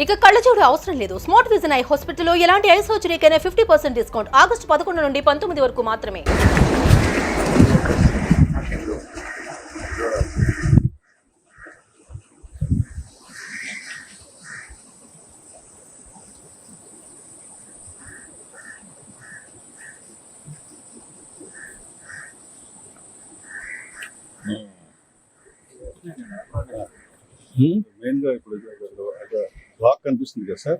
ఇక కళ్ళజోడు అవసరం లేదు. స్మార్ట్ విజన్ ఐ హాస్పిటల్లో ఎలాంటి ఐ సర్జరీకైనా 50% డిస్కౌంట్. ఆగస్టు 11 నుండి 19 వరకు మాత్రమే. మెయిన్ గా ఇప్పుడు రాక్ కనిపిస్తుంది కదా సార్,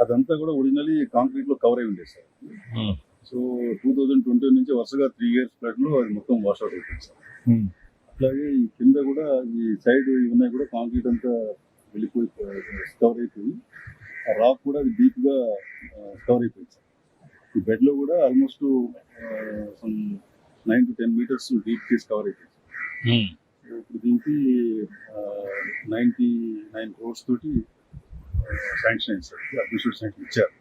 అదంతా కూడా ఒరిజినల్లీ కాంక్రీట్ లో కవర్ అయి ఉండేది సార్. సో 2020 నుంచి వరుసగా 3 years ఫ్లడ్ లో అది మొత్తం వాష్ అవుట్ అయిపోయింది సార్. అట్లాగే ఈ కింద కూడా ఈ సైడ్ ఇవన్నీ కూడా కాంక్రీట్ అంతా వెళ్ళిపోయి కవర్ అయిపోయి, ఆ రాక్ కూడా అది డీప్ గా కవర్ అయిపోయింది సార్. ఈ బెడ్ లో కూడా almost 9 to 10 meters deep case cover అయిపోయింది. ఇప్పుడు దీనికి 99 crores తోటి శాంక్షన్ అయింది సార్. అడ్మినిస్ట్రేటివ్ శాంక్షన్ ఇచ్చారు.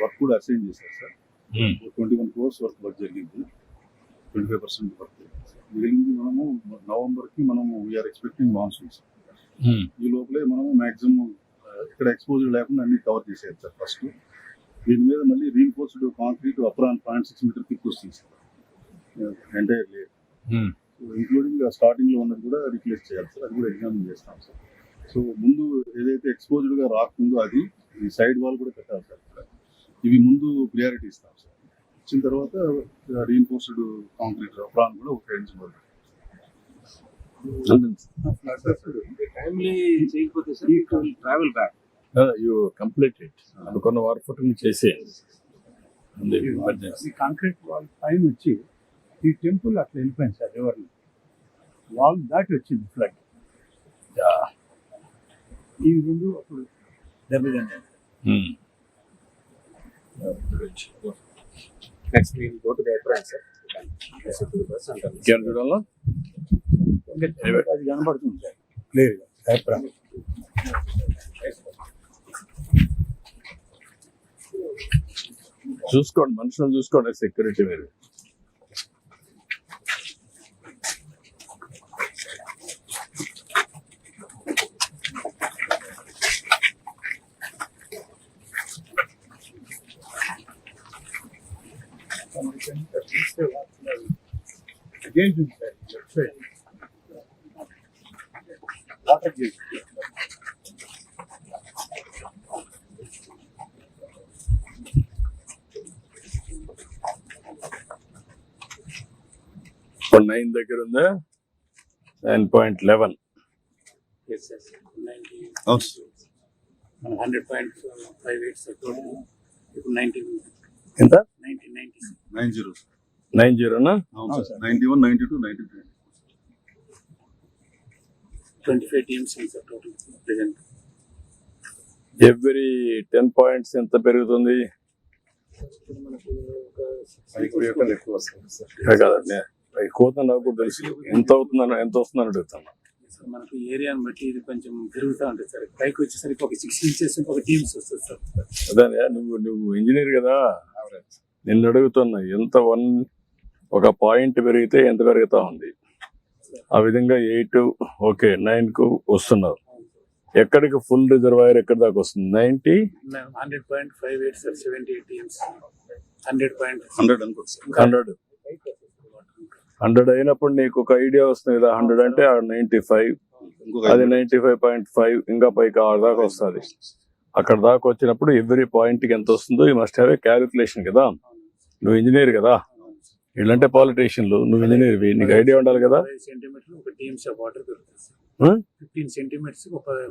వర్క్ కూడా అసైన్ చేశారు సార్. 21 crores వర్క్ జరిగింది. 25% వర్క్ మిగిలింది. మనము నవంబర్కి వీఆర్ ఎక్స్పెక్టింగ్ మాన్సూన్స్. ఈ లోపలే మనము మ్యాక్సిమం ఇక్కడ ఎక్స్పోజర్ లేకుండా అన్ని కవర్ చేసేది సార్. ఫస్ట్ దీని మీద మళ్ళీ reinforced concrete apron 0.6 meter thick వస్తుంది sir entire layer, including starting లో ఉన్నది కూడా రీప్లేస్ చేయాలి సార్. అది కూడా ఎగ్జామిన్ చేస్తాం సార్. సో ముందు ఏదైతే ఎక్స్పోజ్డ్ గా రాకుందో అది ఈ సైడ్ వాల్ కూడా పెట్టాలి సార్. ఇవి ముందు ప్రియారిటీ ఇస్తాం సార్. ఇచ్చిన తర్వాత రీఇన్ఫోర్స్డ్ కాంక్రీట్ అప్రాన్ కూడా ఉపయోగించబడుతుంది. యూ కంప్లీట్ ఇట్ అనుకున్న వార్ ఫుటింగ్ చేసేయండి. కాంక్రీట్ వాల్ పైన వచ్చి ఈ టెంపుల్ అట్లా వెళ్ళిపోయింది సార్. రివర్ వాల్ దాటి వచ్చింది ఫ్లడ్. ఈ రెండు అప్పుడు దెబ్బతిన్నాయి. Next we will go to the apron, sir. చూడాలా అది కనబడుతుంది సార్ క్లియర్గా. అభిప్రాయం చూసుకోండి, మనుషులను చూసుకోండి. సెక్యూరిటీ మీరు గేజ్ ఉంది sir left side water gauge. ఇప్పుడు 9 దగ్గర ఉందా? 9.11. Yes, sir. 100.58 sir. ఇప్పుడు 90 ఎంత? 90 90 అవును sir. 91, 92, 93. 25 teams sir total present. Every 10 points ఎంత పెరుగుతుంది? ఎక్కువ వస్తుంది సార్. కదండి, ఎక్కువ నాకు తెలుసు. ఎంత అవుతుందని ఎంత వస్తుందని అడుగుతాను. మనకు ఏరియాని బట్టి ఇది కొంచెం పెరుగుతూ ఉంటుంది సార్. పైకి వచ్చేసరికి ఒక 6 inches ఒక టీమ్స్ వస్తుంది సార్. అదే నువ్వు ఇంజనీర్ కదా, నిన్ను అడుగుతున్నా ఎంత ఒక పాయింట్ పెరిగితే ఎంత పెరుగుతా ఉంది. ఆ విధంగా 8 ఓకే 9 కు వస్తున్నారు. ఎక్కడికి ఫుల్ రిజర్వాయర్ ఎక్కడి దాకా వస్తుంది? 90 100.58 సార్. 78 teams 100 అనుకోండి సార్. 100 అయినప్పుడు నీకు ఒక ఐడియా వస్తుంది కదా. 100 అంటే 95, అది 95.5, ఇంకా పైకి 6 దాకా వస్తుంది. అక్కడ దాకా వచ్చినప్పుడు ఎవ్రీ పాయింట్ కి ఎంత వస్తుందో you must have a calculation కదా. నువ్వు ఇంజనీర్ కదా, వీళ్ళంటే పాలిటీషియన్లు, నువ్వు ఇంజనీర్, నీకు ఐడియా ఉండాలి కదా. 5 centimeters ఒక టీమ్స్ వాటర్ దొరుకుతుంది సార్. 15 centimeters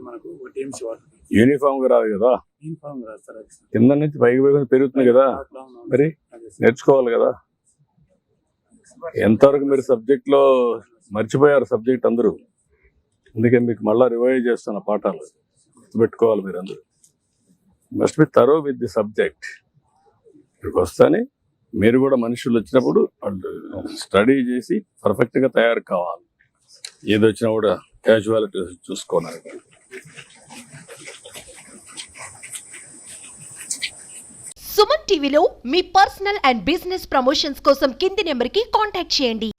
మనకు ఒక టీమ్స్ వాటర్ యూనిఫామ్ గా రాదు కదా. యూనిఫామ్ రాదు సార్. కింద నుంచి పైకి పోయి పెరుగుతుంది కదా, మరి నేర్చుకోవాలి కదా. ఎంతవరకు మీరు సబ్జెక్ట్ లో మర్చిపోయారు సబ్జెక్ట్ అందరూ. అందుకే మీకు మళ్ళా రివైజ్ చేస్తున్న పాఠాలు గుర్తుపెట్టుకోవాలి మీరు అందరూ. Must be thorough with the subject. ఇక్కడికి వస్తానే మీరు కూడా మనుషులు వచ్చినప్పుడు వాళ్ళు స్టడీ చేసి పర్ఫెక్ట్ గా తయారు కావాలి. ఏది వచ్చినా కూడా క్యాజువాలిటీ చూసుకోవాలి. సుమన్ టీవీలో మీ పర్సనల్ అండ్ బిజినెస్ ప్రమోషన్స్ కోసం కింది నెంబర్కి కాంటాక్ట్ చేయండి.